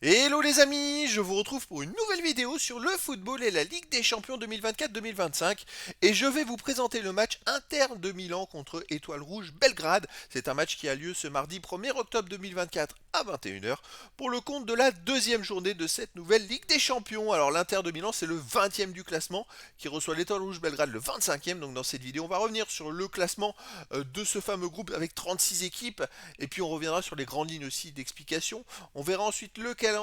Hello les amis, je vous retrouve pour une nouvelle vidéo sur le football et la Ligue des Champions 2024-2025 et je vais vous présenter le match Inter de Milan contre Étoile Rouge Belgrade. C'est un match qui a lieu ce mardi 1er octobre 2024 à 21h pour le compte de la deuxième journée de cette nouvelle Ligue des Champions. Alors l'Inter de Milan c'est le 20e du classement qui reçoit l'Étoile Rouge Belgrade le 25e. Donc dans cette vidéo on va revenir sur le classement de ce fameux groupe avec 36 équipes et puis on reviendra sur les grandes lignes aussi d'explication. On verra ensuite le calendrier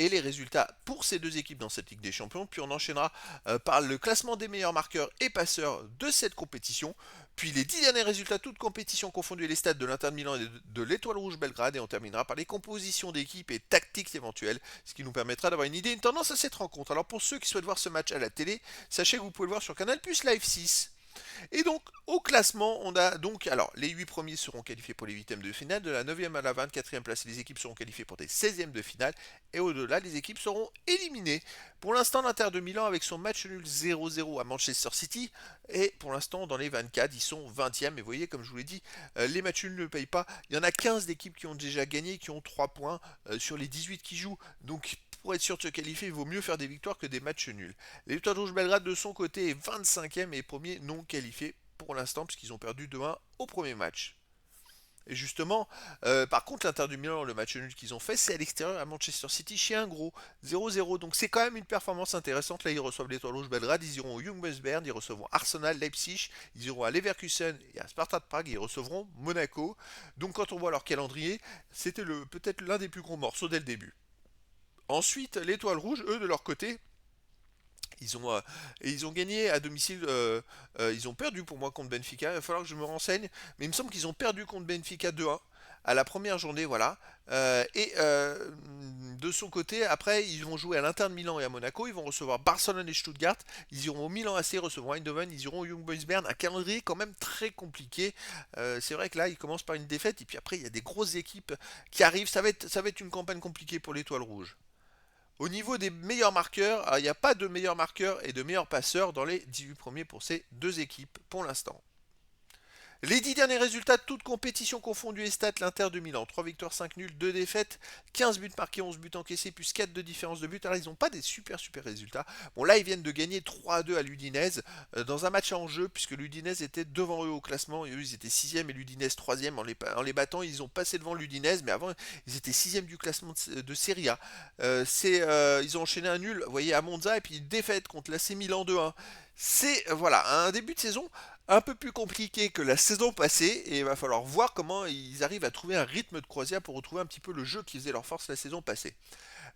et les résultats pour ces deux équipes dans cette Ligue des Champions. Puis on enchaînera par le classement des meilleurs marqueurs et passeurs de cette compétition. Puis les 10 derniers résultats, toutes compétitions confondues, et les stats de l'Inter de Milan et de l'Étoile Rouge Belgrade. Et on terminera par les compositions d'équipes et tactiques éventuelles, ce qui nous permettra d'avoir une idée, une tendance à cette rencontre. Alors pour ceux qui souhaitent voir ce match à la télé, sachez que vous pouvez le voir sur Canal Plus Live 6. Et donc, au classement, on a donc, alors, les 8 premiers seront qualifiés pour les 8e de finale, de la 9e à la 24e place, les équipes seront qualifiées pour des 16e de finale, et au-delà, les équipes seront éliminées. Pour l'instant, l'Inter de Milan, avec son match nul 0-0 à Manchester City, et pour l'instant, dans les 24, ils sont 20e, et vous voyez, comme je vous l'ai dit, les matchs nuls ne payent pas. Il y en a 15 d'équipes qui ont déjà gagné, qui ont 3 points sur les 18 qui jouent, donc pour être sûr de se qualifier, il vaut mieux faire des victoires que des matchs nuls. L'Étoile Rouge Belgrade de son côté est 25e et premier non qualifié pour l'instant puisqu'ils ont perdu 2-1 au premier match. Et justement, par contre, l'Inter du Milan, le match nul qu'ils ont fait, c'est à l'extérieur à Manchester City chez un gros 0-0. Donc c'est quand même une performance intéressante. Là, ils reçoivent l'Étoile Rouge Belgrade, ils iront au Young Boys Bern, ils recevront Arsenal, Leipzig, ils iront à Leverkusen et à Sparta de Prague, et ils recevront Monaco. Donc quand on voit leur calendrier, c'était peut-être l'un des plus gros morceaux dès le début. Ensuite, l'Étoile Rouge, eux, de leur côté, ils ont, euh, ils ont gagné à domicile. Ils ont perdu pour moi contre Benfica. Il va falloir que je me renseigne. Mais il me semble qu'ils ont perdu contre Benfica 2-1 à la première journée. Voilà. De son côté, après, ils vont jouer à l'Inter de Milan et à Monaco. Ils vont recevoir Barcelone et Stuttgart. Ils iront au Milan AC recevoir Eindhoven. Ils iront au Young Boys Bern. Un calendrier quand même très compliqué. C'est vrai que là, ils commencent par une défaite. Et puis après, il y a des grosses équipes qui arrivent. Ça va être une campagne compliquée pour l'Étoile Rouge. Au niveau des meilleurs marqueurs, il n'y a pas de meilleurs marqueurs et de meilleurs passeurs dans les 18 premiers pour ces deux équipes pour l'instant. Les 10 derniers résultats, toutes compétitions confondues et stats, l'Inter de Milan, 3 victoires, 5 nuls, 2 défaites, 15 buts marqués, 11 buts encaissés, plus 4 de différence de but. Alors ils n'ont pas des super résultats. Bon là ils viennent de gagner 3-2 à l'Udinese dans un match en jeu puisque l'Udinese était devant eux au classement et eux ils étaient 6e et l'Udinese 3e. En les battant ils ont passé devant l'Udinese mais avant ils étaient 6e du classement de Serie A. Ils ont enchaîné un nul, vous voyez, à Monza et puis une défaite contre l'AC Milan 2-1. C'est voilà un début de saison un peu plus compliqué que la saison passée et il va falloir voir comment ils arrivent à trouver un rythme de croisière pour retrouver un petit peu le jeu qui faisait leur force la saison passée.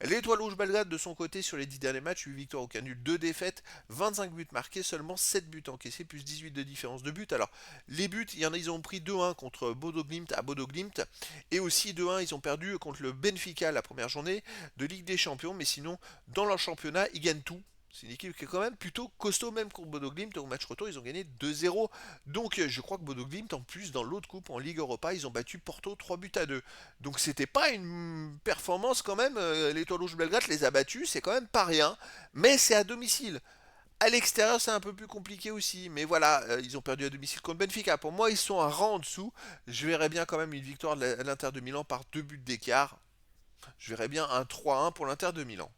L'Étoile Rouge Belgrade de son côté sur les 10 derniers matchs, 8 victoires au nul, 2 défaites, 25 buts marqués, seulement 7 buts encaissés, plus 18 de différence de but. Alors les buts, il y en a, ils ont pris 2-1 contre Bodo Glimt à Bodo Glimt et aussi 2-1 ils ont perdu contre le Benfica la première journée de Ligue des Champions, mais sinon dans leur championnat ils gagnent tout. C'est une équipe qui est quand même plutôt costaud, même contre Bodo Glimt. Au match retour, ils ont gagné 2-0. Donc, je crois que Bodo Glimt, en plus, dans l'autre coupe, en Ligue Europa, ils ont battu Porto 3-2. Donc, c'était pas une performance quand même. L'Étoile Rouge Belgrade les a battus, c'est quand même pas rien. Mais c'est à domicile. À l'extérieur, c'est un peu plus compliqué aussi. Mais voilà, ils ont perdu à domicile contre Benfica. Pour moi, ils sont un rang en dessous. Je verrais bien quand même une victoire de l'Inter de Milan par 2 buts d'écart. Je verrais bien un 3-1 pour l'Inter de Milan.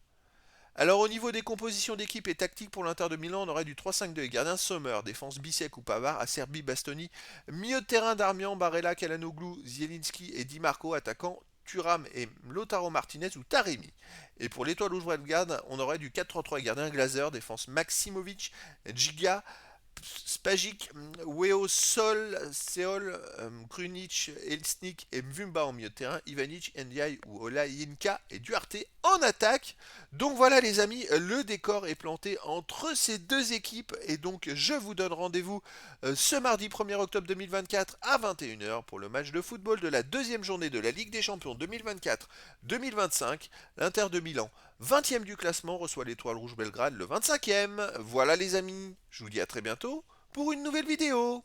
Alors au niveau des compositions d'équipe et tactiques pour l'Inter de Milan, on aurait du 3-5-2 gardien Sommer, défense Bissek ou Pavard, Acerbi, Bastoni, milieu de terrain Darmian, Barella, Kalanoglu, Zielinski et Di Marco, attaquant Thuram et Lautaro Martinez ou Taremi. Et pour l'étoile rouge Belgrade, on aurait du 4-3-3 gardien Glazer, défense Maximovic, Giga, Spagic, Weo Sol, Seol, Krunic, Elsnik et Mvumba en milieu de terrain, Ivanic, Ndiaye ou Olayinka et Duarte en attaque. Donc voilà les amis, le décor est planté entre ces deux équipes et donc je vous donne rendez-vous ce mardi 1er octobre 2024 à 21h pour le match de football de la deuxième journée de la Ligue des Champions 2024-2025. L'Inter de Milan, 20e du classement, reçoit l'Étoile Rouge Belgrade le 25e. Voilà les amis, je vous dis à très bientôt pour une nouvelle vidéo.